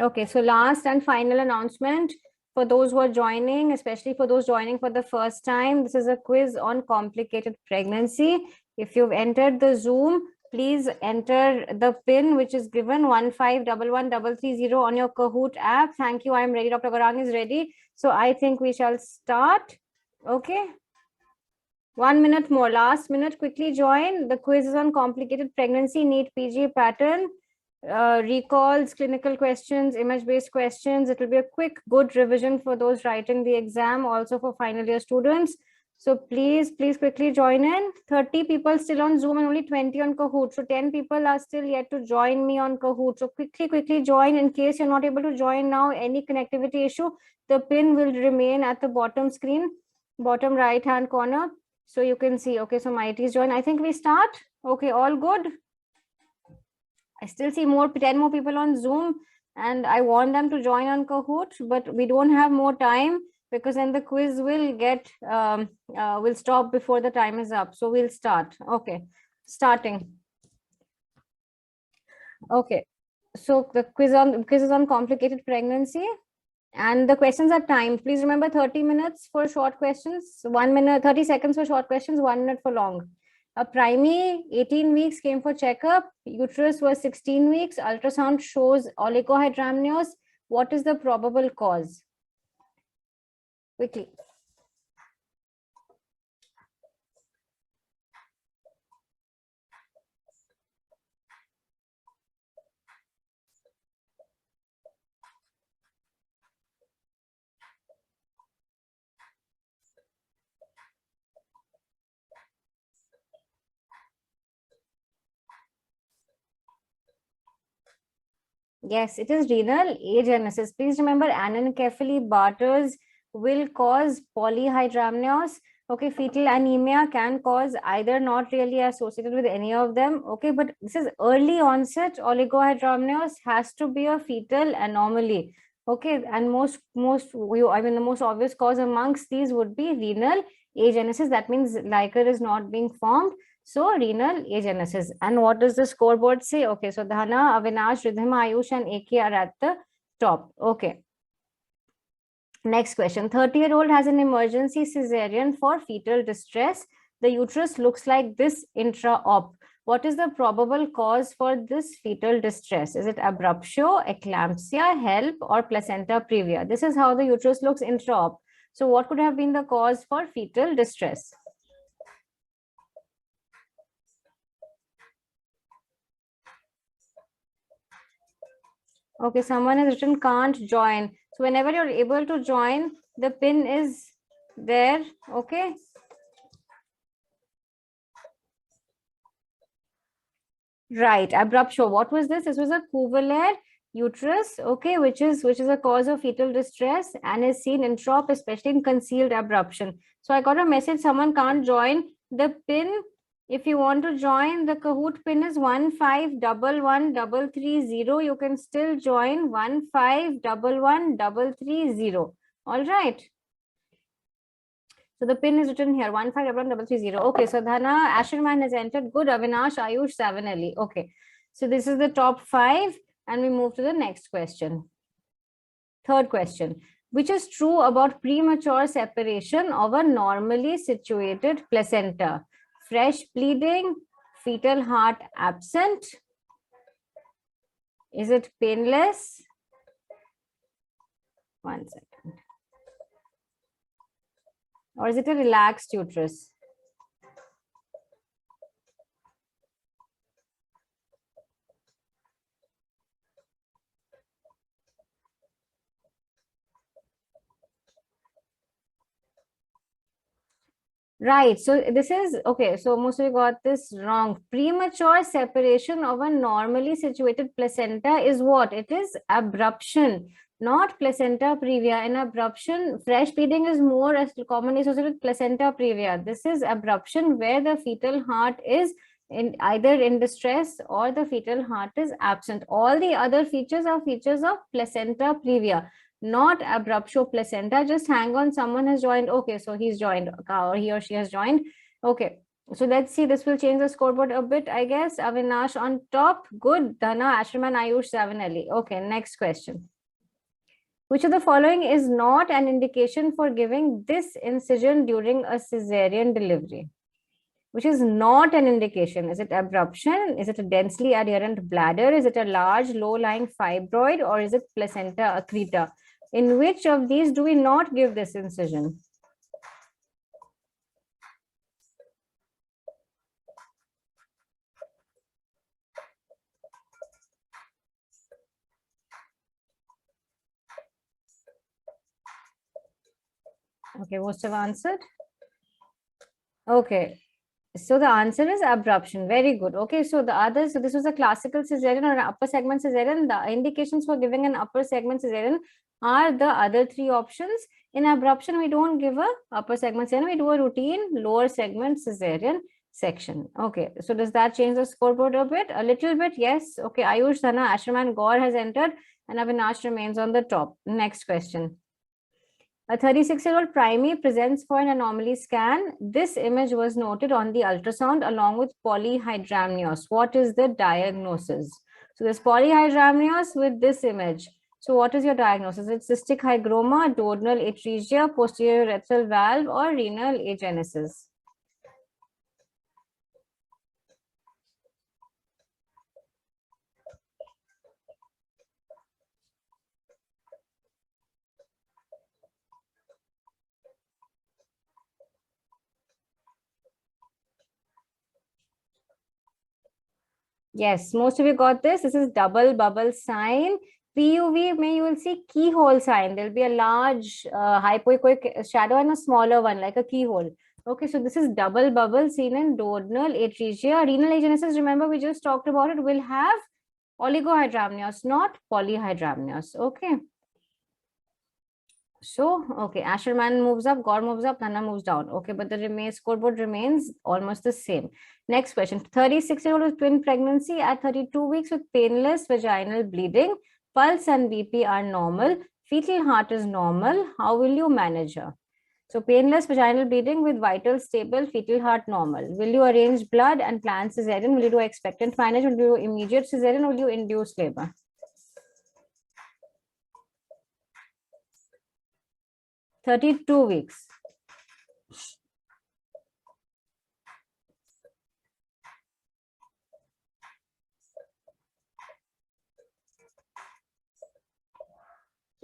Okay, so last and final announcement for those who are joining, especially for those joining for the first time. This is a quiz on complicated pregnancy. If you've entered the Zoom, please enter the pin which is given 1511330 on your Kahoot app. Thank you. I'm ready. Dr. Garang is ready. So I think we shall start. Okay. 1 minute more. Last minute. Quickly join. The quiz is on complicated pregnancy, NEET PG pattern. Recalls, clinical questions, image-based questions. It will be a quick, good revision for those writing the exam, also for final year students. So please quickly join in. 30 people still on Zoom and only 20 on Kahoot. So 10 people are still yet to join me on Kahoot. So quickly join. In case you're not able to join now, any connectivity issue, the pin will remain at the bottom screen, bottom right-hand corner. So you can see, okay, so Mighty's join. I think we start. Okay, all good. I still see 10 more people on Zoom, and I want them to join on Kahoot, but we don't have more time because then the quiz will get, will stop before the time is up. So we'll start. Okay, starting. Okay, so the quiz is on complicated pregnancy. And the questions are timed. Please remember 30 minutes for short questions, 1 minute, 30 seconds for short questions, 1 minute for long. A primary, 18 weeks, came for checkup. Uterus was 16 weeks. Ultrasound shows oligohydramnios. What is the probable cause? Quickly. Yes, it is renal agenesis. Please remember, anencephaly Barter's will cause polyhydramnios. Okay, fetal anemia can cause either, not really associated with any of them. Okay, but this is early onset oligohydramnios, has to be a fetal anomaly. Okay, and the most obvious cause amongst these would be renal agenesis. That means liquor is not being formed. So renal agenesis. And what does the scoreboard say? Okay, so Dhana, Avinash, Ridhima, Ayush, and AK are at the top. Okay. Next question. 30-year-old has an emergency cesarean for fetal distress. The uterus looks like this intra-op. What is the probable cause for this fetal distress? Is it abruptio, eclampsia, HELP, or placenta previa? This is how the uterus looks intra-op. So what could have been the cause for fetal distress? Okay, someone has written can't join. So whenever you're able to join, the pin is there. Okay. Right, abruptio. What was this? This was a Cuvier uterus, okay, which is a cause of fetal distress and is seen in trop, especially in concealed abruption. So I got a message, someone can't join. The pin, if you want to join, the Kahoot pin is 1511330. You can still join 1511330. All right. So the pin is written here, 1511330. Okay, so Dhana Asherman has entered. Good. Avinash, Ayush, Savanelli. Okay. So this is the top 5, and we move to the next question. Third question. Which is true about premature separation of a normally situated placenta? Fresh bleeding, fetal heart absent. Is it painless? 1 second. Or is it a relaxed uterus? Right. So this is, okay, so most of you got this wrong. Premature separation of a normally situated placenta is what? It is abruption, not placenta previa. In abruption, fresh bleeding is more commonly associated with placenta previa. This is abruption where the fetal heart is either in distress or the fetal heart is absent. All the other features are features of placenta previa, not abruptio placenta. Just hang on, someone has joined. Okay, so he's joined, or he or she has joined. Okay, So let's see, this will change the scoreboard a bit, I guess. Avinash on top. Good. Dana, Ashraman, Ayush, Savanali. Okay, next question. Which of the following is not an indication for giving this incision during a cesarean delivery? Which is not an indication? Is it abruption? Is it a densely adherent bladder? Is it a large low-lying fibroid? Or is it placenta accreta? In which of these do we not give this incision? Okay, most have answered. Okay, so the answer is abruption. Very good. Okay, so the others, so this was a classical cesarean or an upper segment cesarean. The indications for giving an upper segment cesarean are the other three options. In abruption, we don't give a upper segment cesarean, we do a routine lower segment cesarean section. Okay, so does that change the scoreboard a bit? A little bit, yes. Okay, Ayush, Dana, Ashraman, Gaur has entered and Avinash remains on the top. Next question. A 36-year-old primate presents for an anomaly scan. This image was noted on the ultrasound along with polyhydramnios. What is the diagnosis? So there's polyhydramnios with this image. So what is your diagnosis? It's cystic hygroma, duodenal atresia, posterior urethral valve, or renal agenesis? Yes, most of you got this. This is double bubble sign. PUV, may you will see keyhole sign. There'll be a large hypoechoic shadow and a smaller one like a keyhole. Okay, so this is double bubble seen in duodenal atresia. Renal agenesis, remember we just talked about it, will have oligohydramnios, not polyhydramnios. Okay. So, okay, Asherman moves up, Gaur moves up, Nana moves down. Okay, but the scoreboard remains almost the same. Next question. 36-year-old with twin pregnancy at 32 weeks with painless vaginal bleeding. Pulse and BP are normal. Fetal heart is normal. How will you manage her? So, painless vaginal bleeding with vital stable, fetal heart normal. Will you arrange blood and plan cesarean? Will you do expectant management? Will you do immediate cesarean? Will you induce labor? 32 weeks.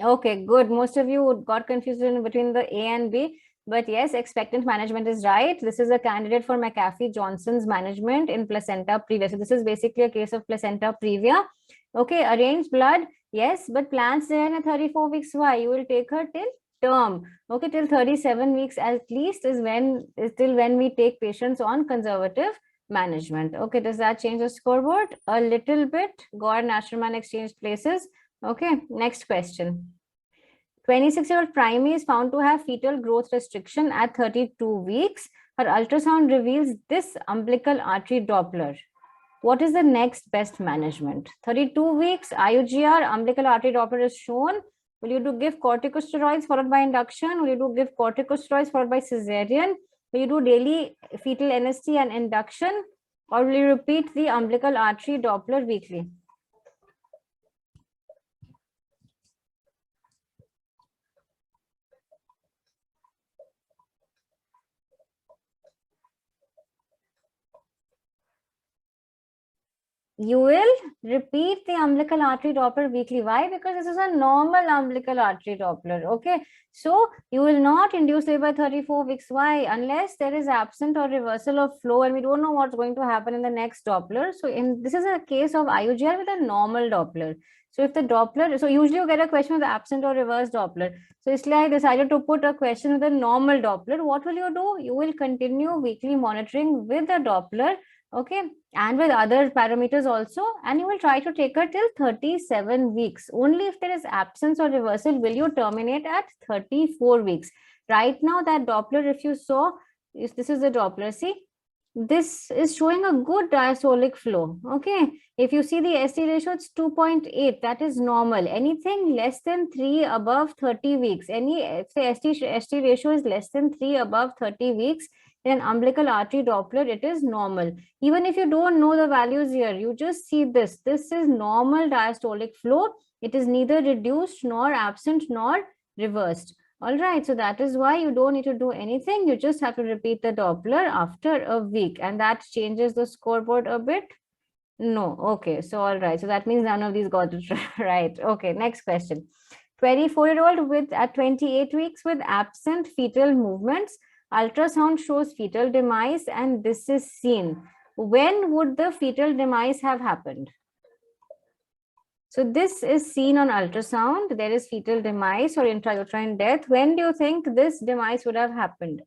Okay, good. Most of you got confused between the A and B, but yes, expectant management is right. This is a candidate for McAfee-Johnson's management in placenta previa. So this is basically a case of placenta previa. Okay, arrange blood, yes, but plans there in 34 weeks. Why? You will take her till term. Okay, till 37 weeks at least is till when we take patients on conservative management. Okay, does that change the scoreboard? A little bit. Gaur and Asherman exchanged places. Okay, next question. 26-year-old primate is found to have fetal growth restriction at 32 weeks. Her ultrasound reveals this umbilical artery Doppler. What is the next best management? 32 weeks, IUGR, umbilical artery Doppler is shown. Will you give corticosteroids followed by induction? Will you give corticosteroids followed by cesarean? Will you do daily fetal NST and induction? Or will you repeat the umbilical artery Doppler weekly? You will repeat the umbilical artery Doppler weekly. Why? Because this is a normal umbilical artery Doppler. Okay. So you will not induce labor 34 weeks. Why? Unless there is absent or reversal of flow and we don't know what's going to happen in the next Doppler. So this is a case of IUGR with a normal Doppler. So if the Doppler, so usually you get a question with absent or reverse Doppler. So it's like I decided to put a question with a normal Doppler. What will you do? You will continue weekly monitoring with the Doppler. Okay, and with other parameters also, and you will try to take her till 37 weeks. Only if there is absence or reversal will you terminate at 34 weeks. Right now that Doppler, if you saw, this is the Doppler, see, this is showing a good diastolic flow. Okay, if you see the ST ratio, it's 2.8, that is normal. Anything less than 3 above 30 weeks, if the ST ratio is less than 3 above 30 weeks, In an umbilical artery Doppler, it is normal. Even if you don't know the values here, you just see this. This is normal diastolic flow. It is neither reduced nor absent nor reversed. All right, so that is why you don't need to do anything. You just have to repeat the Doppler after a week, and that changes the scoreboard a bit. No, okay, so all right, so that means none of these got it right. Okay, next question. 24-year-old with at 28 weeks with absent fetal movements, ultrasound shows fetal demise, and this is seen. When would the fetal demise have happened? So this is seen on ultrasound. There is fetal demise or intrauterine death. When do you think this demise would have happened?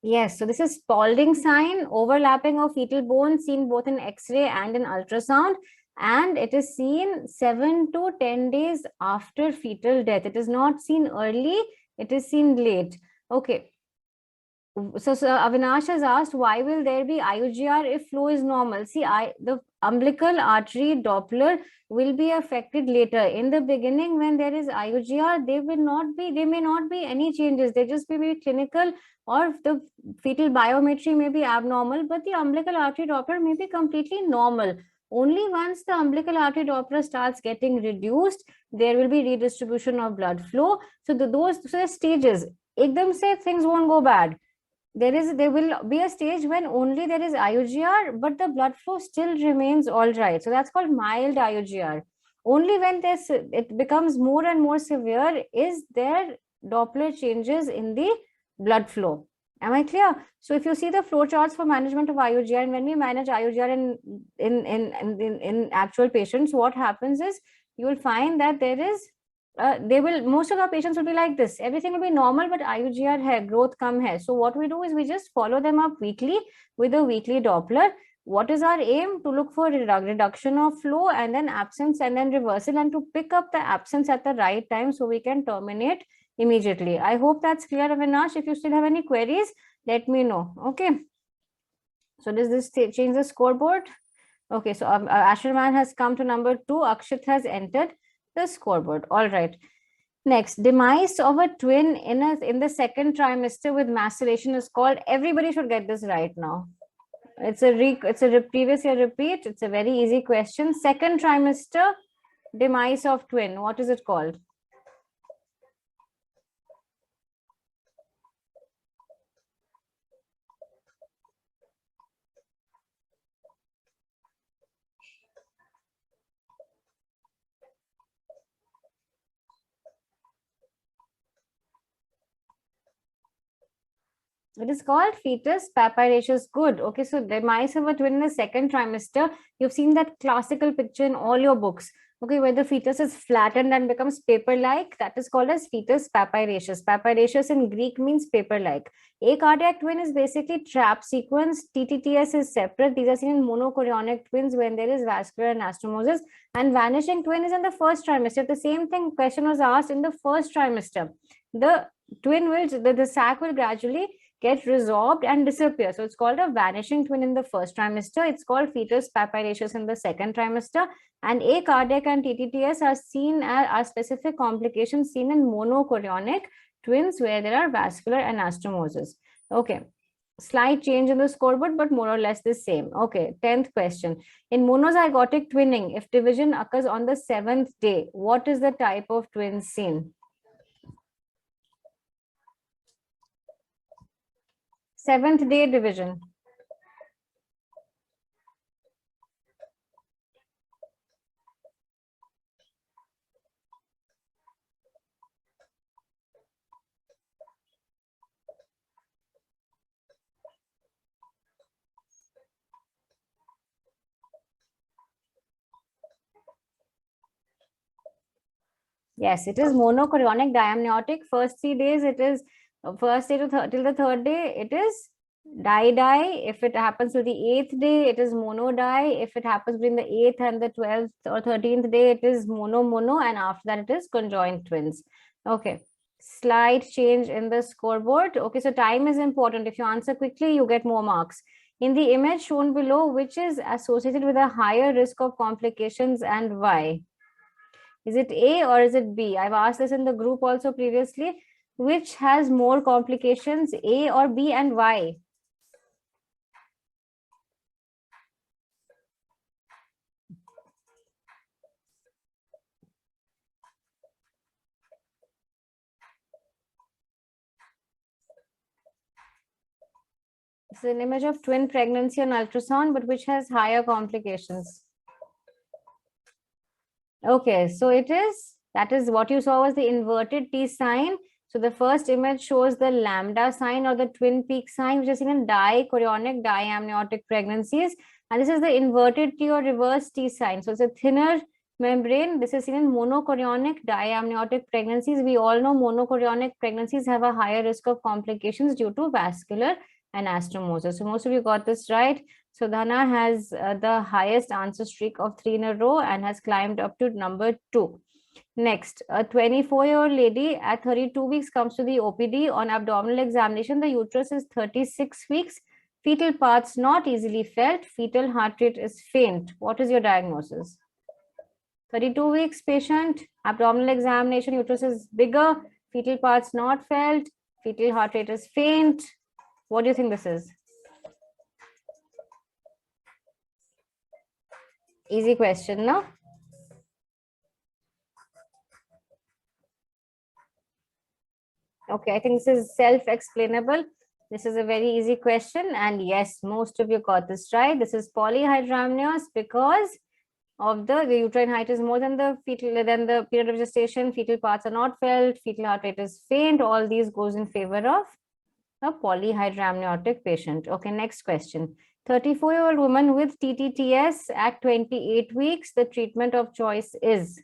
Yes, so this is Spaulding sign, overlapping of fetal bone seen both in X-ray and in ultrasound, and it is seen 7 to 10 days after fetal death. It is not seen early, it is seen late. Okay. So Avinash has asked, why will there be IUGR if flow is normal? See, the umbilical artery Doppler will be affected later. In the beginning, when there is IUGR, there may not be any changes. They just may be clinical, or the fetal biometry may be abnormal, but the umbilical artery Doppler may be completely normal. Only once the umbilical artery Doppler starts getting reduced, there will be redistribution of blood flow. So those stages, ekdam se things won't go bad. There will be a stage when only there is IUGR, but the blood flow still remains all right. So that's called mild IUGR. Only when it becomes more and more severe is there Doppler changes in the blood flow. Am I clear? So if you see the flow charts for management of IUGR, and when we manage IUGR in actual patients, what happens is you will find that there is most of our patients will be like this. Everything will be normal, but IUGR hai, growth come hai. So what we do is we just follow them up weekly with a weekly Doppler. What is our aim? To look for reduction of flow and then absence and then reversal, and to pick up the absence at the right time so we can terminate immediately. I hope that's clear, Avinash. If you still have any queries, let me know. Okay. So does this change the scoreboard? Okay, so Asherman has come to number 2. Akshit has entered the scoreboard. All right. Next, demise of a twin in the second trimester with macellation is called. Everybody should get this right now. It's a previous year repeat. It's a very easy question. Second trimester, demise of twin. What is it called? It is called fetus papyraceous. Good. Okay, so demise of a twin in the second trimester. You've seen that classical picture in all your books. Okay, where the fetus is flattened and becomes paper-like. That is called as fetus papyraceous. Papyraceous in Greek means paper-like. A cardiac twin is basically trap sequence. TTTS is separate. These are seen in monochorionic twins when there is vascular anastomosis. And vanishing twin is in the first trimester. The same thing question was asked in the first trimester. The twin will, the sac will gradually get resorbed and disappear. So it's called a vanishing twin in the first trimester. It's called fetus papyraceous in the second trimester. And acardiac and TTTS are seen as specific complications seen in monochorionic twins where there are vascular anastomosis. Okay. Slight change in the scoreboard, but more or less the same. Okay, 10th question. In monozygotic twinning, if division occurs on the 7th day, what is the type of twin seen? 7th day division. Yes, it is monochorionic diamniotic. First 3 days, it is first day to till the 3rd day, it is di-di. If it happens to the 8th day, it is mono-di. If it happens between the 8th and the 12th or 13th day, it is mono-mono. And after that, it is conjoined twins. Okay. Slight change in the scoreboard. Okay, so time is important. If you answer quickly, you get more marks. In the image shown below, which is associated with a higher risk of complications and why? Is it A or is it B? I've asked this in the group also previously. Which has more complications, A or B, and why? It's an image of twin pregnancy on ultrasound, but which has higher complications. Okay, so that is what you saw was the inverted T sign. So the first image shows the lambda sign or the twin peak sign, which is seen in dichorionic diamniotic pregnancies. And this is the inverted T or reverse T sign. So it's a thinner membrane. This is seen in monochorionic diamniotic pregnancies. We all know monochorionic pregnancies have a higher risk of complications due to vascular anastomosis. So most of you got this right. So Dhana has the highest answer streak of 3 in a row and has climbed up to number 2. Next, a 24-year-old lady at 32 weeks comes to the OPD. On abdominal examination, the uterus is 36 weeks. Fetal parts not easily felt. Fetal heart rate is faint. What is your diagnosis? 32 weeks patient, abdominal examination, uterus is bigger. Fetal parts not felt. Fetal heart rate is faint. What do you think this is? Easy question, no? Okay, I think this is self-explainable. This is a very easy question. And yes, most of you got this right. This is polyhydramnios because of the uterine height is more than the period of gestation. Fetal parts are not felt. Fetal heart rate is faint. All these goes in favor of a polyhydramniotic patient. Okay, next question. 34-year-old woman with TTTS at 28 weeks. The treatment of choice is?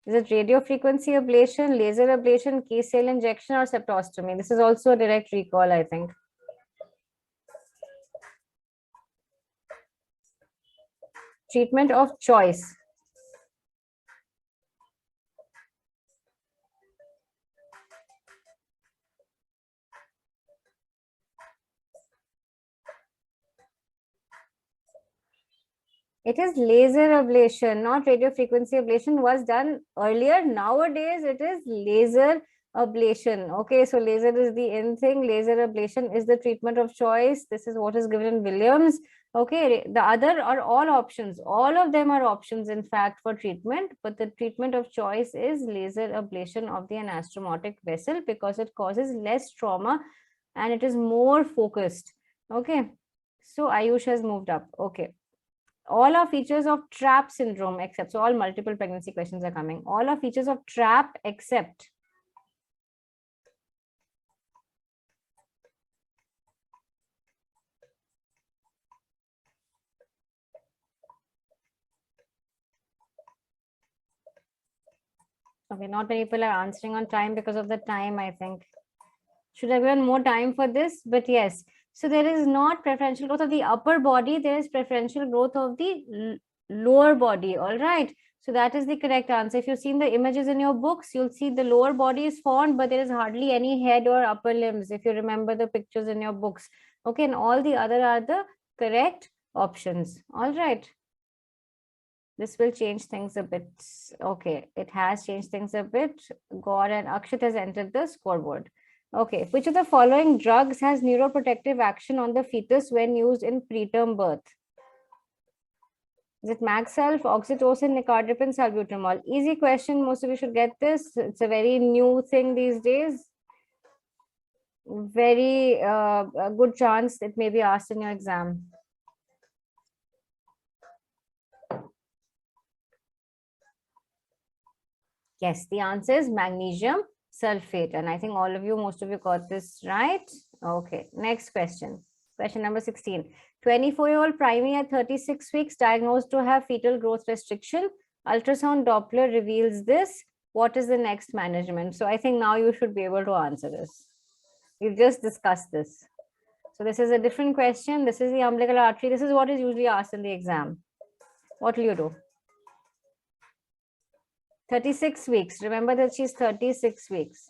Is it radiofrequency ablation, laser ablation, K-cell injection, or septostomy? This is also a direct recall, I think. Treatment of choice. It is laser ablation, not radiofrequency ablation was done earlier. Nowadays, it is laser ablation. Okay, so laser is the in thing. Laser ablation is the treatment of choice. This is what is given in Williams. Okay, the other are all options. All of them are options, in fact, for treatment. But the treatment of choice is laser ablation of the anastomotic vessel because it causes less trauma and it is more focused. Okay, so Ayush has moved up. Okay. All are features of TRAP syndrome except, so all multiple pregnancy questions are coming. All are features of TRAP except. Okay, not many people are answering on time because of the time, I think. Should have given more time for this, but yes. So there is not preferential growth of the upper body, there is preferential growth of the lower body, all right? So that is the correct answer. If you've seen the images in your books, you'll see the lower body is formed, but there is hardly any head or upper limbs, if you remember the pictures in your books. Okay, and all the other are the correct options, all right? This will change things a bit. Okay, it has changed things a bit. Gaur and Akshit has entered the scoreboard. Okay, which of the following drugs has neuroprotective action on the fetus when used in preterm birth? Is it Magself, oxytocin, nicardipine, salbutamol? Easy question. Most of you should get this. It's a very new thing these days. Very a good chance it may be asked in your exam. Yes, the answer is magnesium sulfate. And I think all of you, most of you got this right. Okay, next question. Question number 16. 24-year-old primey at 36 weeks diagnosed to have fetal growth restriction. Ultrasound Doppler reveals this. What is the next management? So I think now you should be able to answer this. We've just discussed this. So this is a different question. This is the umbilical artery. This is what is usually asked in the exam. What will you do? 36 weeks. Remember that she's 36 weeks.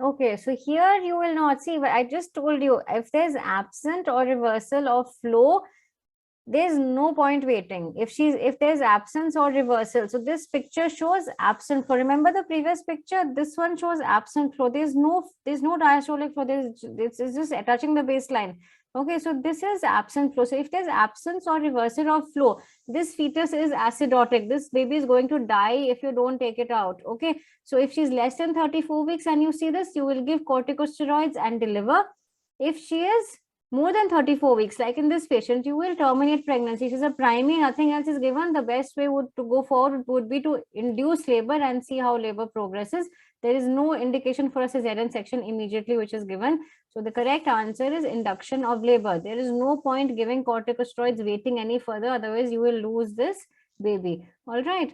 Okay, so here you will not see, but I just told you, if there's absent or reversal of flow, there's no point waiting. If there's absence or reversal, so this picture shows absent flow. Remember the previous picture, this one shows absent flow. There's no diastolic flow. It's just touching the baseline. Okay, so this is absent flow. So if there's absence or reversal of flow, this fetus is acidotic. This baby is going to die if you don't take it out. Okay, so if she's less than 34 weeks and you see this, you will give corticosteroids and deliver. If she is more than 34 weeks, like in this patient, you will terminate pregnancy. She's a primary, nothing else is given. The best way to go forward would be to induce labor and see how labor progresses. There is no indication for a cesarean section immediately, which is given. So the correct answer is induction of labor. There is no point giving corticosteroids waiting any further, otherwise you will lose this baby. All right.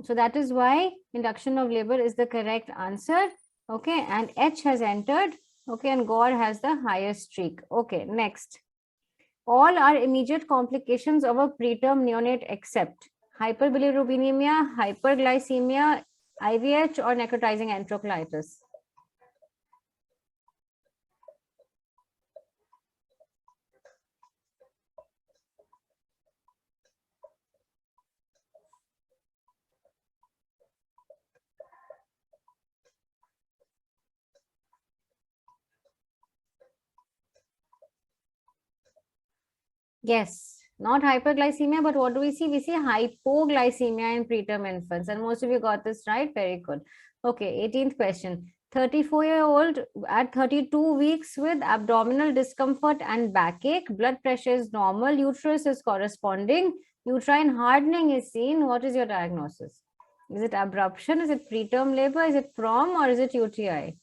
So that is why induction of labor is the correct answer. Okay, and H has entered. Okay, and Gore has the highest streak. Okay, next. All are immediate complications of a preterm neonate except hyperbilirubinemia, hyperglycemia, IVH, or necrotizing enterocolitis. Yes, not hyperglycemia, but what do we see? We see hypoglycemia in preterm infants. And most of you got this right. Very good. Okay, 18th question. 34-year-old at 32 weeks with abdominal discomfort and backache. Blood pressure is normal. Uterus is corresponding. Uterine hardening is seen. What is your diagnosis? Is it abruption? Is it preterm labor? Is it PROM or is it UTI?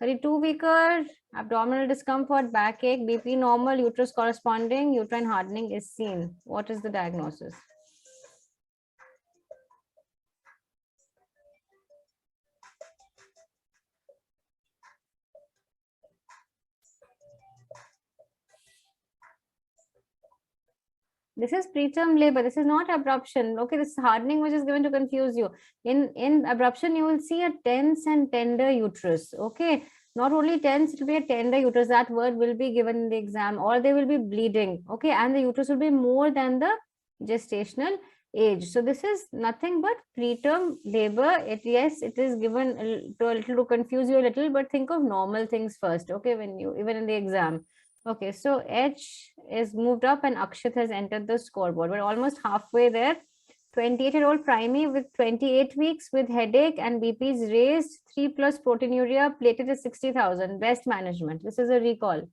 32-weeker, abdominal discomfort, backache, BP normal, uterus corresponding, uterine hardening is seen. What is the diagnosis? This is preterm labor. This is not abruption. Okay, this hardening which is given to confuse you. In abruption, you will see a tense and tender uterus. Okay, not only tense, it will be a tender uterus. That word will be given in the exam, or they will be bleeding. Okay, and the uterus will be more than the gestational age. So this is nothing but preterm labor. Yes, it is given a little to confuse you a little, but think of normal things first. Okay, when you even in the exam. Okay, so H is moved up and Akshit has entered the scoreboard. We're almost halfway there. 28-year-old primary with 28 weeks with headache and BP is raised, 3 plus proteinuria, platelet is 60,000. Best management. This is a recall.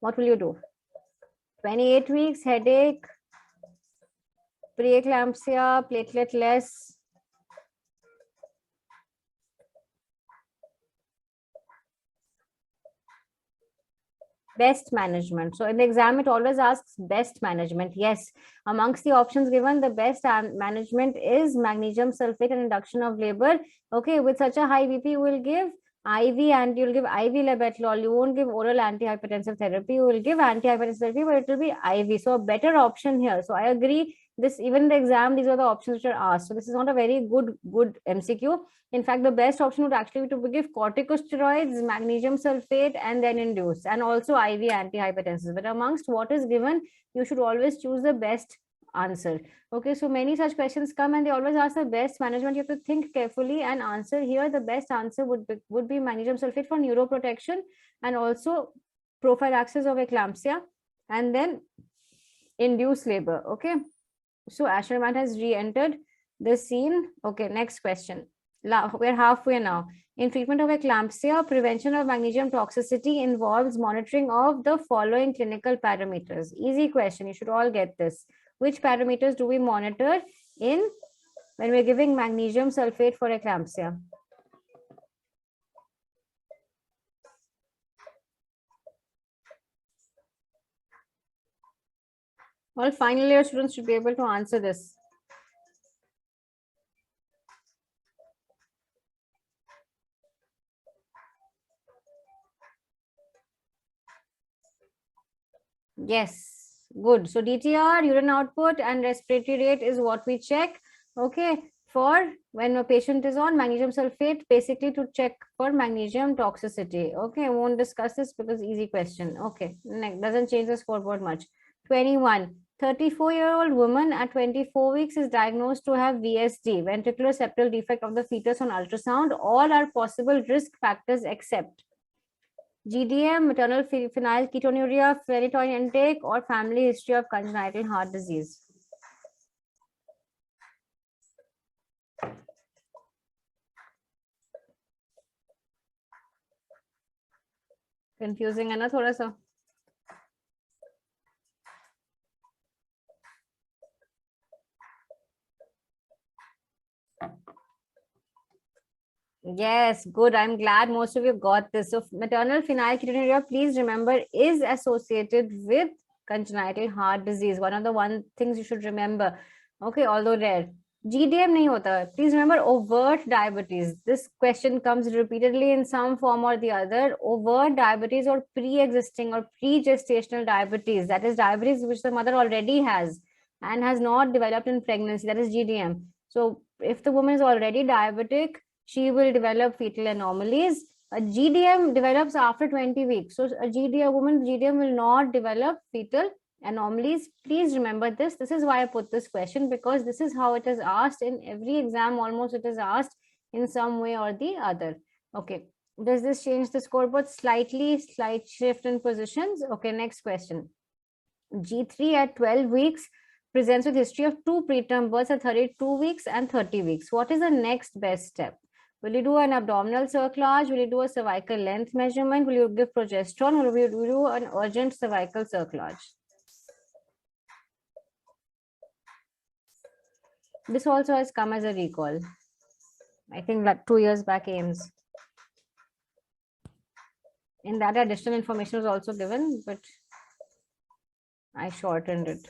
What will you do? 28 weeks, headache, preeclampsia, platelet less. Best management. So in the exam, it always asks best management. Yes, amongst the options given, the best management is magnesium sulfate and induction of labor. Okay, with such a high BP, you will give IV and you'll give IV labetalol. You won't give oral antihypertensive therapy. You will give antihypertensive therapy, but it will be IV. So a better option here. So I agree. This even the exam, these are the options which are asked. So this is not a very good MCQ. In fact, the best option would actually be to give corticosteroids, magnesium sulfate, and then induce, and also IV antihypertensives. But amongst what is given, you should always choose the best answer. Okay, so many such questions come and they always ask the best management. You have to think carefully and answer. Here the best answer would be magnesium sulfate for neuroprotection and also prophylaxis of eclampsia, and then induce labor. Okay, so Asherman has re-entered the scene. Okay, next question. We're halfway now. In treatment of eclampsia, prevention of magnesium toxicity involves monitoring of the following clinical parameters. Easy question. You should all get this. Which parameters do we monitor when we're giving magnesium sulfate for eclampsia? All final year students should be able to answer this. Yes, good. So DTR, urine output and respiratory rate is what we check. Okay, for when a patient is on magnesium sulfate, basically to check for magnesium toxicity. Okay, I won't discuss this because easy question. Okay, next, doesn't change the scoreboard much. 21. 34-year-old woman at 24 weeks is diagnosed to have VSD, ventricular septal defect of the fetus on ultrasound. All are possible risk factors except GDM, maternal phenylketonuria, phenytoin intake, or family history of congenital heart disease. Confusing है ना थोड़ा सा. Yes, good. I'm glad most of you got this. So maternal phenylketonuria, please remember, is associated with congenital heart disease. One of the things you should remember. Okay, although rare. GDM nahi hota. Please remember overt diabetes. This question comes repeatedly in some form or the other. Overt diabetes or pre-existing or pre-gestational diabetes. That is diabetes which the mother already has and has not developed in pregnancy. That is GDM. So if the woman is already diabetic, she will develop fetal anomalies. A GDM develops after 20 weeks. So a woman GDM will not develop fetal anomalies. Please remember this. This is why I put this question, because this is how it is asked in every exam. Almost it is asked in some way or the other. Okay. Does this change the scoreboard? Slight shift in positions. Okay, next question. G3 at 12 weeks presents with history of 2 preterm births at 32 weeks and 30 weeks. What is the next best step? Will you do an abdominal cerclage? Will you do a cervical length measurement? Will you give progesterone, or will you do an urgent cervical cerclage? This also has come as a recall. I think that 2 years back AIMS. In that, additional information was also given, but I shortened it.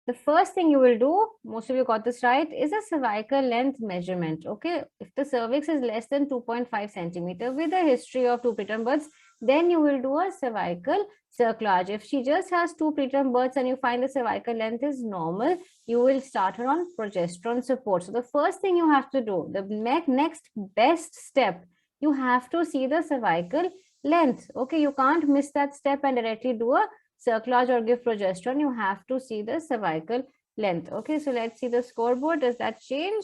The first thing you will do, most of you got this right, is a cervical length measurement. Okay, if the cervix is less than 2.5 centimeter with a history of 2 preterm births, then you will do a cervical cerclage. If she just has 2 preterm births and you find the cervical length is normal, you will start her on progesterone support. So the first thing you have to do, the next best step, you have to see the cervical length. Okay, you can't miss that step and directly do a cerclage or give progesterone. You have to see the cervical length. Okay, so let's see the scoreboard. Does that change?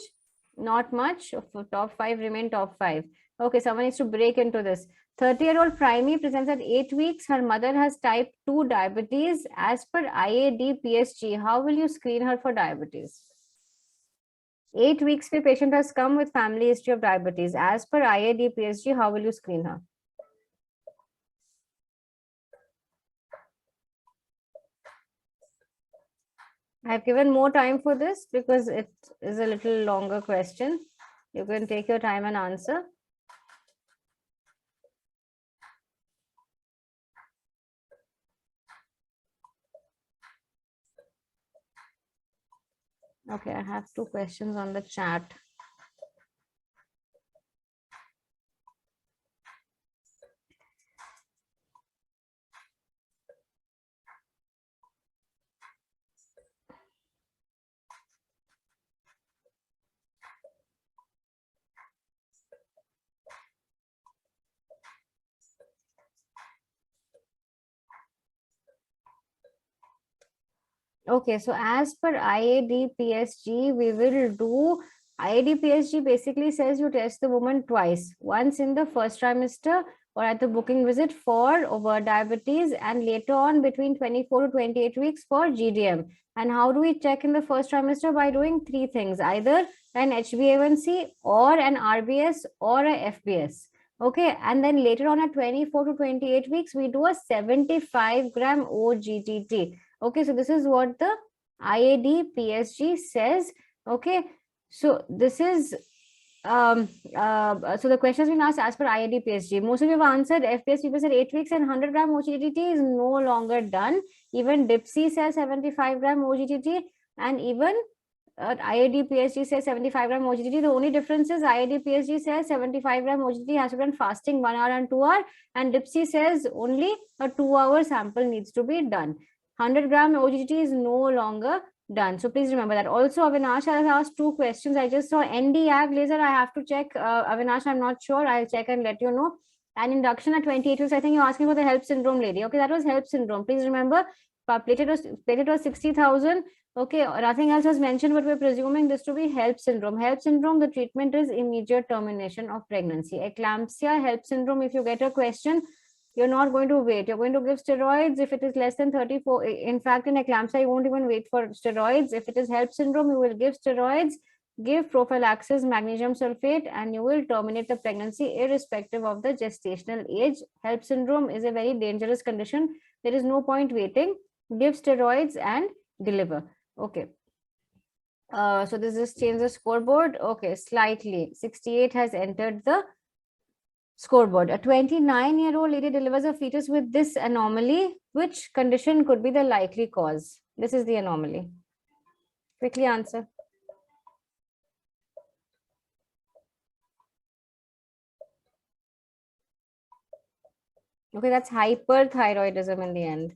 Not much. Top 5 remain top 5. Okay, someone needs to break into this. 30-year-old Primey presents at 8 weeks. Her mother has type 2 diabetes. As per IAD-PSG, how will you screen her for diabetes? 8 weeks the patient has come with family history of diabetes. As per IAD-PSG, how will you screen her? I've given more time for this because it is a little longer question. You can take your time and answer. Okay, I have 2 questions on the chat. Okay, so as per IAD-PSG, we will do IAD-PSG basically says you test the woman twice, once in the first trimester or at the booking visit for overt diabetes, and later on between 24 to 28 weeks for GDM. And how do we check in the first trimester? By doing 3 things, either an HbA1c or an RBS or a FBS. Okay, and then later on at 24 to 28 weeks, we do a 75 gram OGTT. Okay, so this is what the IAD-PSG says. Okay, so this is so the question has been asked as per IAD-PSG. Most of you have answered. FPS people said 8 weeks and 100 gram OGTT is no longer done. Even DIPSI says 75 gram OGTT, and even IID PSG says 75 gram OGTT. The only difference is IID PSG says 75 gram OGTT has to be done fasting 1 hour and 2 hour, and DIPSI says only a 2-hour sample needs to be done. 100 gram OGTT is no longer done. So please remember that. Also, Avinash has asked 2 questions. I just saw ND-AG laser. I have to check. Avinash, I'm not sure. I'll check and let you know. And induction at 28 weeks. I think you're asking for the HELLP syndrome lady. Okay, that was HELLP syndrome. Please remember, platelet was 60,000. Okay, nothing else was mentioned, but we're presuming this to be HELLP syndrome. HELLP syndrome, the treatment is immediate termination of pregnancy. Eclampsia, HELLP syndrome, if you get a question, you're not going to wait. You're going to give steroids if it is less than 34. In fact, in eclampsia, you won't even wait for steroids. If it is HELLP syndrome, you will give steroids, give prophylaxis, magnesium sulfate, and you will terminate the pregnancy irrespective of the gestational age. HELLP syndrome is a very dangerous condition. There is no point waiting. Give steroids and deliver. Okay. So this is change the scoreboard. Okay, slightly. 68 has entered the scoreboard. A 29-year-old lady delivers a fetus with this anomaly. Which condition could be the likely cause? This is the anomaly. Quickly answer. Okay, that's hyperthyroidism in the end.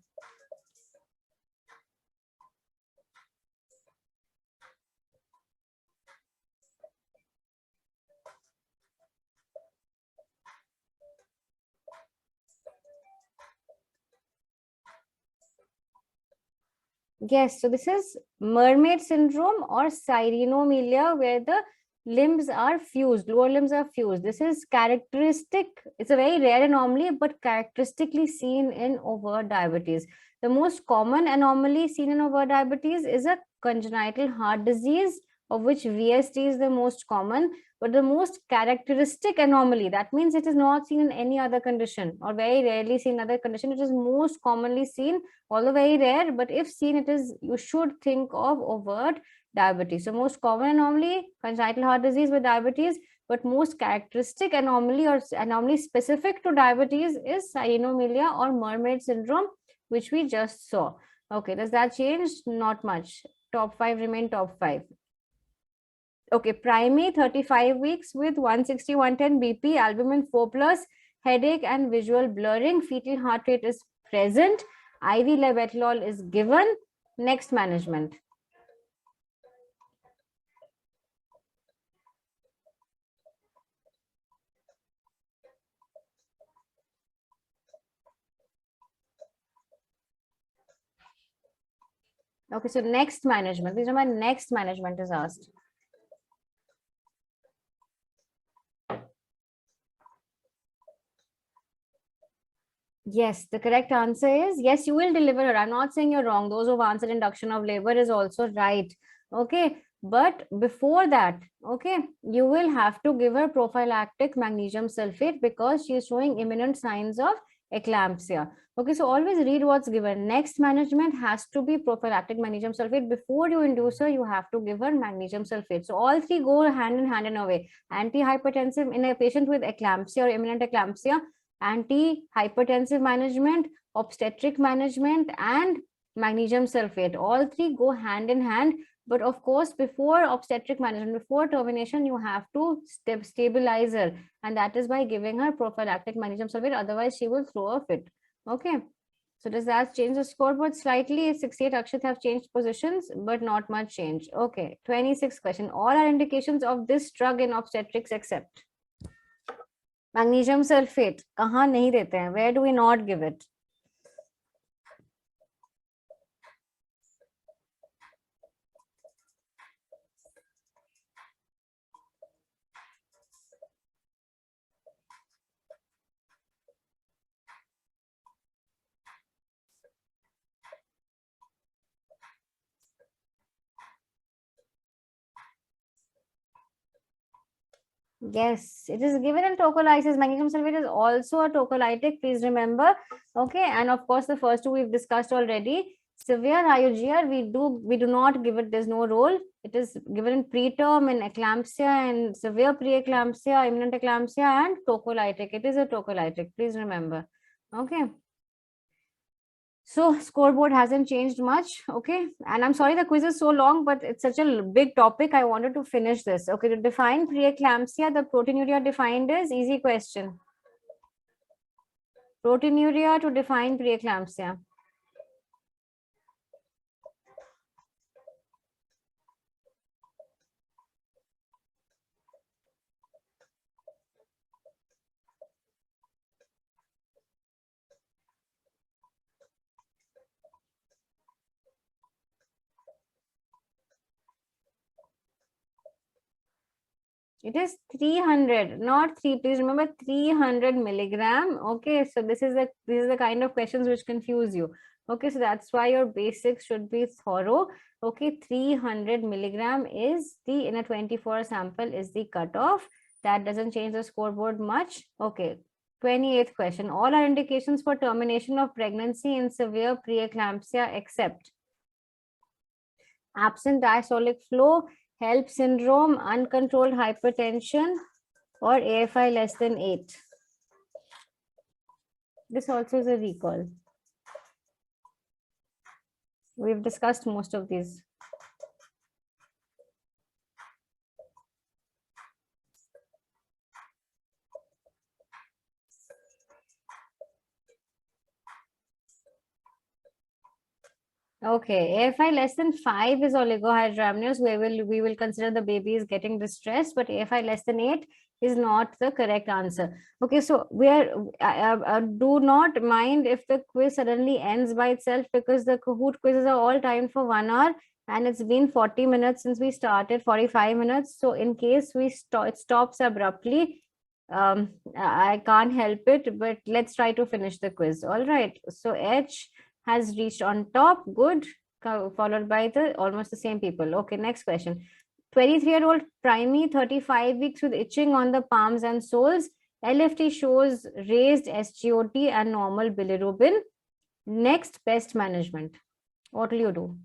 Yes, so this is mermaid syndrome or cyreinomelia, where the limbs are fused, lower limbs are fused. This is characteristic. It's a very rare anomaly, but characteristically seen in overt diabetes. The most common anomaly seen in overt diabetes is a congenital heart disease, of which VSD is the most common. But the most characteristic anomaly, that means it is not seen in any other condition or very rarely seen in other condition. It is most commonly seen, although very rare, but if seen, it is, you should think of overt diabetes. So most common anomaly, congenital heart disease with diabetes, but most characteristic anomaly or anomaly specific to diabetes is cyreinomelia or mermaid syndrome, which we just saw. Okay, does that change? Not much. Top 5 remain top 5. Okay, primary 35 weeks with 160, 110 BP, albumin 4+, headache and visual blurring, fetal heart rate is present, IV labetalol is given. Next management. Okay, so next management. These are my next management is asked. Yes, the correct answer is yes, you will deliver her. I'm not saying you're wrong. Those who've answered induction of labor is also right. Okay, but before that, okay, you will have to give her prophylactic magnesium sulfate because she is showing imminent signs of eclampsia. Okay, so always read what's given. Next management has to be prophylactic magnesium sulfate. Before you induce her, you have to give her magnesium sulfate. So all three go hand in hand in a way. Antihypertensive in a patient with eclampsia or imminent eclampsia, anti-hypertensive management, obstetric management, and magnesium sulfate. All three go hand in hand. But of course, before obstetric management, before termination, you have to stabilize her. And that is by giving her prophylactic magnesium sulfate. Otherwise, she will throw a fit. Okay. So does that change the scoreboard slightly? 68 Akshit have changed positions, but not much change. Okay. 26th question. All are indications of this drug in obstetrics except magnesium sulfate. कहाँ नहीं देते हैं? Where do we not give it? Yes, it is given in tocolysis. Magnesium sulfate is also a tocolytic, please remember. Okay, and of course, the first two we've discussed already. Severe IUGR, we do not give it, there's no role. It is given in preterm, in eclampsia, and severe preeclampsia, imminent eclampsia, and tocolytic. It is a tocolytic, please remember. Okay. So scoreboard hasn't changed much. Okay. And I'm sorry the quiz is so long, but it's such a big topic. I wanted to finish this. Okay. To define preeclampsia, the proteinuria defined is easy question. Proteinuria to define preeclampsia. It is 300, not 3. Please remember 300 milligram. Okay, so this is the kind of questions which confuse you. Okay, so that's why your basics should be thorough. Okay, 300 milligram is the in a 24 sample is the cutoff. That doesn't change the scoreboard much. Okay, 28th question. All are indications for termination of pregnancy in severe preeclampsia except absent diastolic flow, HELP syndrome, uncontrolled hypertension, or AFI less than 8. This also is a recall. We've discussed most of these. Okay, AFI less than 5 is oligohydramnios. We will consider the baby is getting distressed, but AFI less than 8 is not the correct answer. Okay, so we are do not mind if the quiz suddenly ends by itself, because the Kahoot quizzes are all timed for 1 hour and it's been 40 minutes since we started, 45 minutes. So in case it stops abruptly, I can't help it, but let's try to finish the quiz. All right, so H has reached on top, good, followed by the almost the same people. Okay, next question. 23-year-old primey, 35 weeks with itching on the palms and soles. LFT shows raised SGOT and normal bilirubin. Next, best management. What will you do?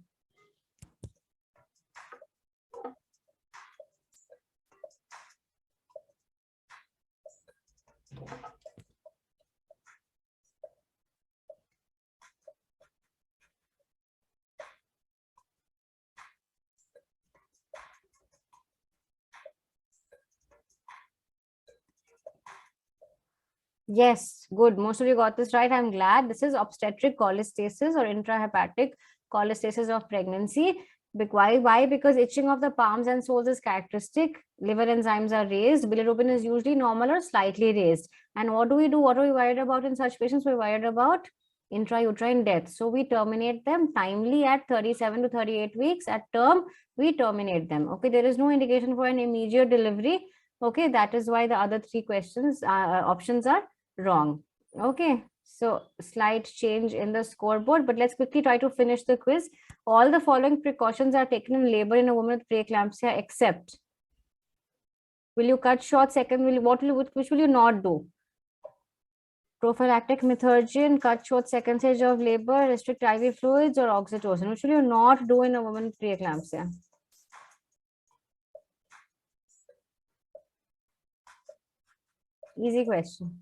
Yes, good. Most of you got this right. I'm glad. This is obstetric cholestasis or intrahepatic cholestasis of pregnancy. Why? Because itching of the palms and soles is characteristic. Liver enzymes are raised. Bilirubin is usually normal or slightly raised. And what do we do? What are we worried about in such patients? We're worried about intrauterine death. So we terminate them timely at 37 to 38 weeks. At term, we terminate them. Okay, there is no indication for an immediate delivery. Okay, that is why the other three questions options are wrong. Okay, so slight change in the scoreboard, but let's quickly try to finish the quiz. All the following precautions are taken in labor in a woman with preeclampsia except, will you cut short? Second, which will you not do? Prophylactic methergine, cut short second stage of labor, restrict IV fluids, or oxytocin. Which will you not do in a woman with preeclampsia? Easy question.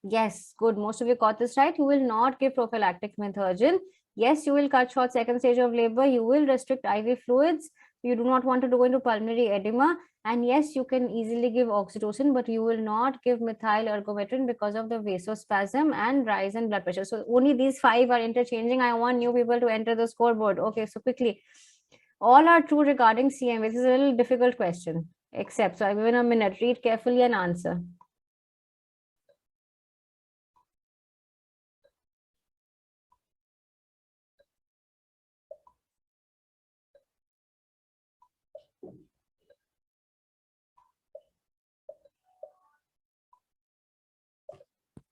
Yes, good. Most of you got this right. You will not give prophylactic methergine. Yes, you will cut short second stage of labor. You will restrict IV fluids. You do not want to go into pulmonary edema. And yes, you can easily give oxytocin, but you will not give methyl ergometrin because of the vasospasm and rise in blood pressure. So only these 5 are interchanging. I want new people to enter the scoreboard. Okay, so quickly. All are true regarding CMV. This is a little difficult question. Except, so I've given a minute. Read carefully and answer.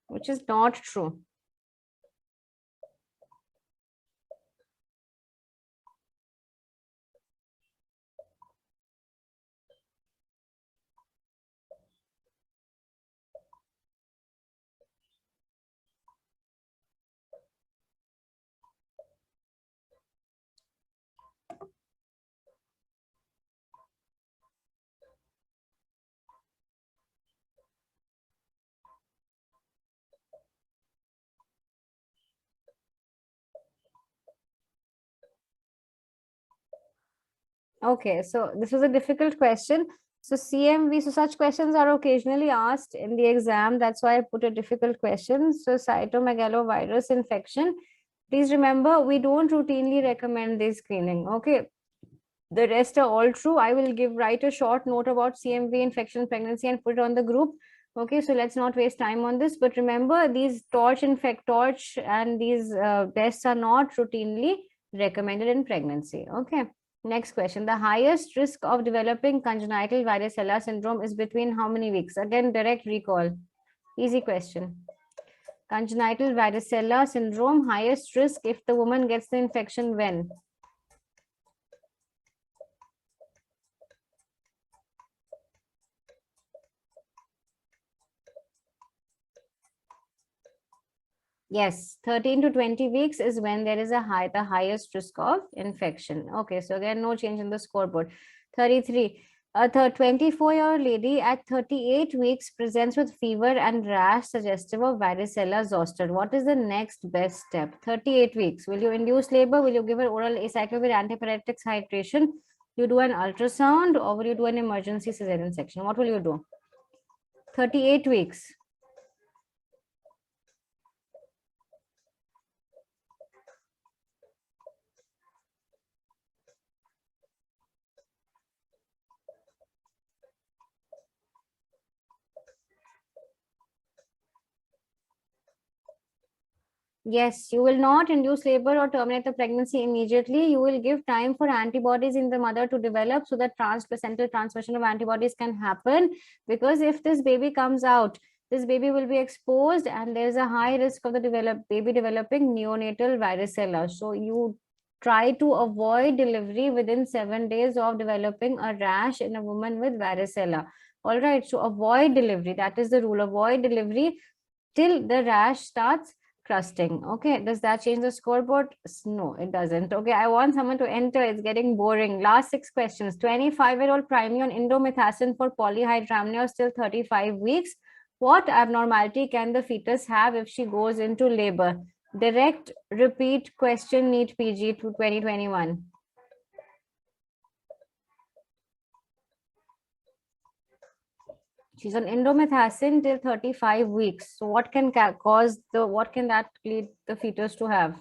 Which is not true. Okay, so this was a difficult question. So CMV, so such questions are occasionally asked in the exam. That's why I put a difficult question. So cytomegalovirus infection. Please remember, we don't routinely recommend this screening. Okay. The rest are all true. I will write a short note about CMV infection pregnancy and put it on the group. Okay, so let's not waste time on this. But remember, these torch and these tests are not routinely recommended in pregnancy. Okay. Next question. The highest risk of developing congenital varicella syndrome is between how many weeks? Again, direct recall. Easy question. Congenital varicella syndrome, highest risk if the woman gets the infection when? Yes, 13 to 20 weeks is when there is the highest risk of infection. Okay, so again, no change in the scoreboard. 33. A 24-year-old lady at 38 weeks presents with fever and rash suggestive of varicella zoster. What is the next best step? 38 weeks. Will you induce labor? Will you give her oral acyclovir antipyretics hydration? You do an ultrasound or will you do an emergency cesarean section? What will you do? 38 weeks. Yes, you will not induce labor or terminate the pregnancy immediately. You will give time for antibodies in the mother to develop so that transplacental transmission of antibodies can happen. Because if this baby comes out, this baby will be exposed and there's a high risk of the baby developing neonatal varicella. So you try to avoid delivery within 7 days of developing a rash in a woman with varicella. All right, so avoid delivery. That is the rule. Avoid delivery till the rash starts crusting. Okay, does that change the scoreboard? No, it doesn't. Okay, I want someone to enter. It's getting boring. Last 6 questions. 25-year-old primary on indomethacin for polyhydramnios till 35 weeks. What abnormality can the fetus have if she goes into labor? Direct repeat question, NEET PG to 2021. She's on indomethacin till 35 weeks. So what can that lead the fetus to have?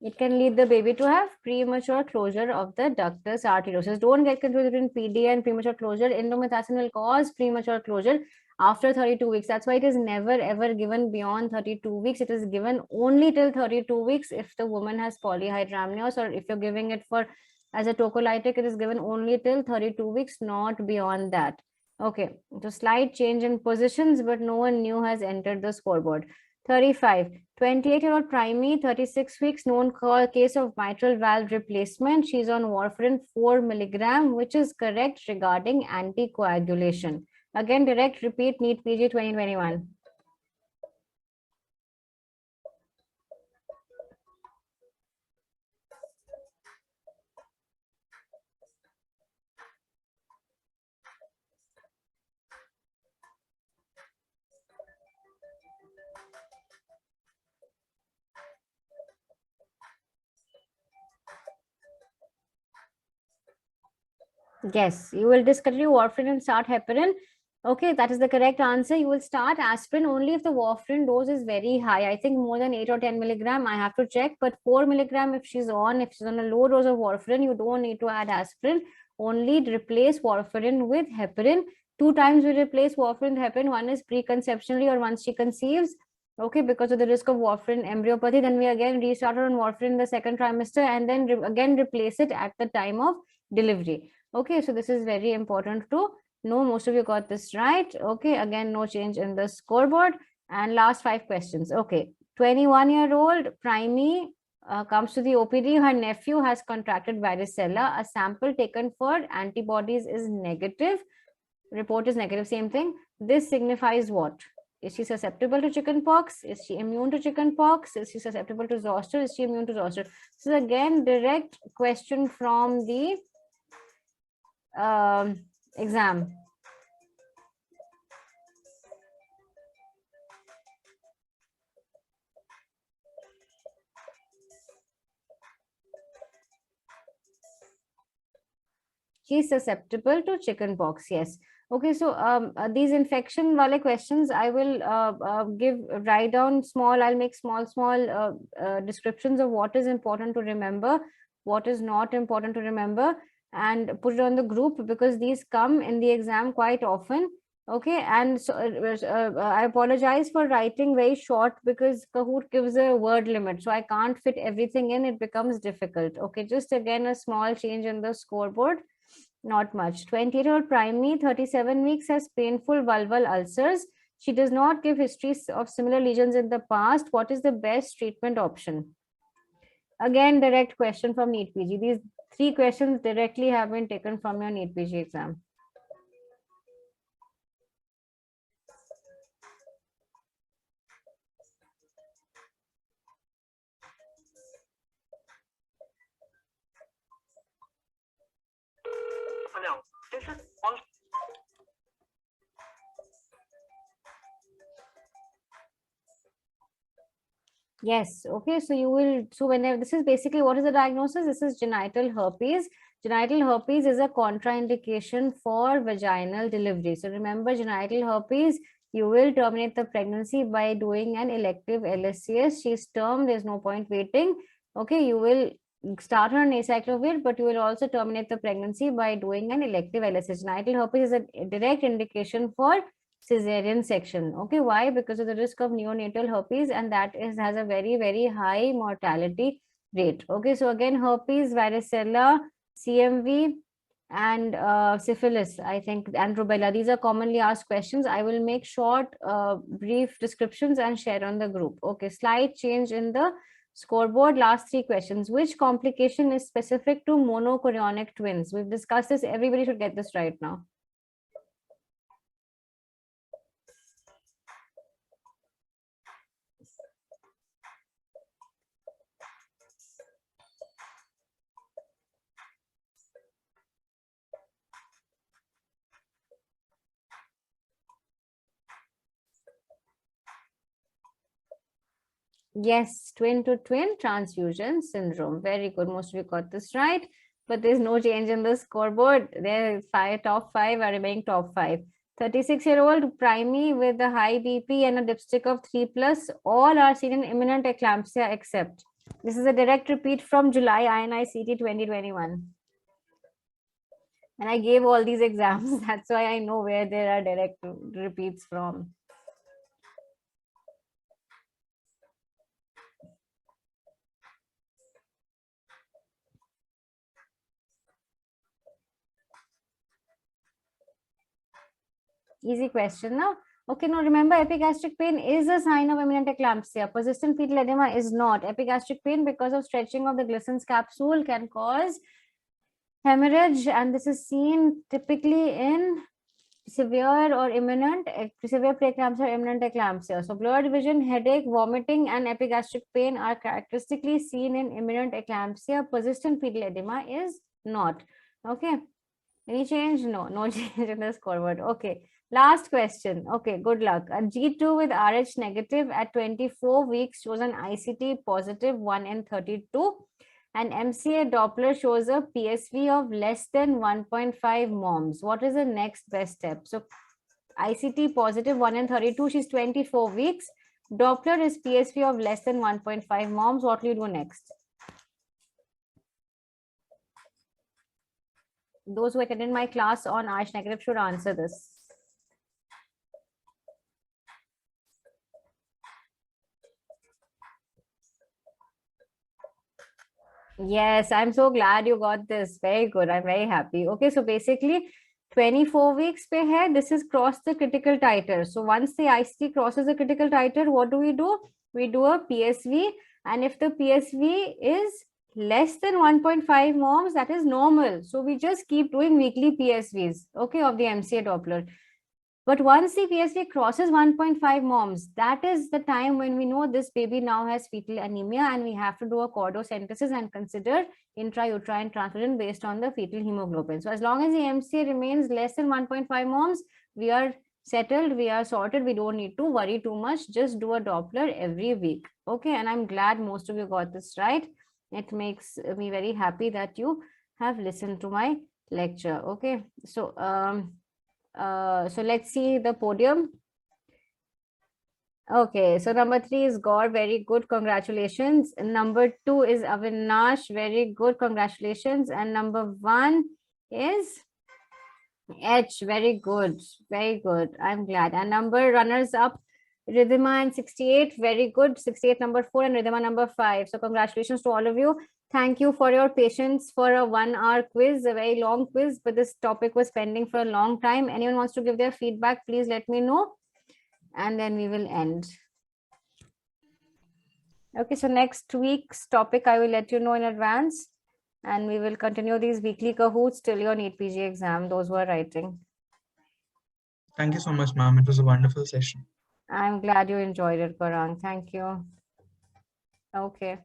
It can lead the baby to have premature closure of the ductus arteriosus. Don't get confused between PD and premature closure. Indomethacin will cause premature closure after 32 weeks. That's why it is never ever given beyond 32 weeks. It is given only till 32 weeks if the woman has polyhydramnios, or if you're giving it for as a tocolytic, it is given only till 32 weeks, not beyond that. Okay, so slight change in positions, but no one new has entered the scoreboard. 35. 28-year-old primey, 36 weeks, known case of mitral valve replacement. She's on warfarin 4 milligram, which is correct regarding anticoagulation. Again, direct repeat, NEET PG 2021. Yes, you will discontinue warfarin and start heparin. Okay, that is the correct answer. You will start aspirin only if the warfarin dose is very high. I think more than 8 or 10 milligram. I have to check, but 4 milligram if she's on a low dose of warfarin, you don't need to add aspirin. Only replace warfarin with heparin. 2 times we replace warfarin with heparin. One is preconceptionally or once she conceives. Okay, because of the risk of warfarin embryopathy. Then we again restart her on warfarin in the second trimester and then again replace it at the time of delivery. Okay, so this is very important to know. Most of you got this right. Okay, again, no change in the scoreboard. And last 5 questions. Okay, 21-year-old primey comes to the OPD. Her nephew has contracted varicella. A sample taken for antibodies is negative. Report is negative, same thing. This signifies what? Is she susceptible to chickenpox? Is she immune to chickenpox? Is she susceptible to zoster? Is she immune to zoster? So again, direct question from the exam. she is susceptible to chicken pox. Yes. Okay, so these infection wale questions I will write down small, I'll make small descriptions of what is important to remember, what is not important to remember, and put it on the group, because these come in the exam quite often. Okay, and so I apologize for writing very short, because Kahoot gives a word limit, so I can't fit everything in, it becomes difficult. Okay, just again a small change in the scoreboard, not much. 28-year-old primary, 37 weeks, has painful vulval ulcers. She does not give histories of similar lesions in the past. What is the best treatment option? Again, direct question from NEET PG. These 3 questions directly have been taken from your NEET PG exam. Hello, this is all. Yes. Okay. So you will, so whenever, this is basically, what is the diagnosis? This is genital herpes. Genital herpes is a contraindication for vaginal delivery. So remember, genital herpes, you will terminate the pregnancy by doing an elective LSCS. She's term, there's no point waiting. Okay. You will start her on acyclovir, but you will also terminate the pregnancy by doing an elective LSCS. Genital herpes is a direct indication for cesarean section. Okay, why? Because of the risk of neonatal herpes, and that has a very high mortality rate. Okay, so again, herpes, varicella, CMV, and syphilis, I think, and rubella, these are commonly asked questions. I will make short brief descriptions and share on the group. Okay, slight change in the scoreboard. Last 3 questions. Which complication is specific to monochorionic twins? We've discussed this, everybody should get this right now. Yes, twin to twin transfusion syndrome. Very good. Most of you got this right, but there's no change in the scoreboard. There, top 5 are remaining top 5. 36-year-old primary with a high BP and a dipstick of 3+, all are seen in imminent eclampsia except. This is a direct repeat from July INI-CT 2021. And I gave all these exams. That's why I know where there are direct repeats from. Easy question now. Okay, now remember, epigastric pain is a sign of imminent eclampsia. Persistent fetal edema is not. Epigastric pain, because of stretching of the Glisson's capsule, can cause hemorrhage, and this is seen typically in severe or imminent, severe preeclampsia or imminent eclampsia. So blurred vision, headache, vomiting, and epigastric pain are characteristically seen in imminent eclampsia. Persistent fetal edema is not. Okay. Any change? No, no change in the scoreboard. Okay. Last question. Okay, good luck. A G2 with RH negative at 24 weeks shows an ICT positive 1 in 32. And MCA Doppler shows a PSV of less than 1.5 moms. What is the next best step? So ICT positive 1 in 32, she's 24 weeks. Doppler is PSV of less than 1.5 moms. What will you do next? Those who attended my class on RH negative should answer this. Yes, I'm so glad you got this. Very good. I'm very happy. Okay, so basically 24 weeks pe hai, this is cross the critical titer. So once the ICT crosses the critical titer, what do? We do a PSV, and if the PSV is less than 1.5 moms, that is normal. So we just keep doing weekly PSVs, okay, of the MCA Doppler. But once the PSV crosses 1.5 moms, that is the time when we know this baby now has fetal anemia, and we have to do a chordocentesis and consider intrauterine transfusion based on the fetal hemoglobin. So as long as the MCA remains less than 1.5 moms, we are settled, we are sorted, we don't need to worry too much. Just do a Doppler every week. Okay, and I'm glad most of you got this right. It makes me very happy that you have listened to my lecture. Okay, so so let's see the podium. Okay, so number 3 is Gaur, very good, congratulations. Number 2 is Avinash, very good, congratulations. And number 1 is H, very good, very good. I'm glad. And number runners up, Ridhima and 68, very good. 68 number 4 and Ridhima number 5. So congratulations to all of you. Thank you for your patience for a 1-hour quiz, a very long quiz, but this topic was pending for a long time. Anyone wants to give their feedback, please let me know. And then we will end. Okay, so next week's topic, I will let you know in advance. And we will continue these weekly Kahoots till your NEET PG exam, those who are writing. Thank you so much, ma'am. It was a wonderful session. I'm glad you enjoyed it, Parang. Thank you. Okay.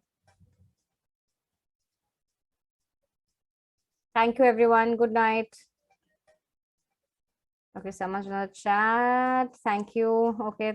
Thank you, everyone. Good night. Okay, someone's in the chat. Thank you. Okay.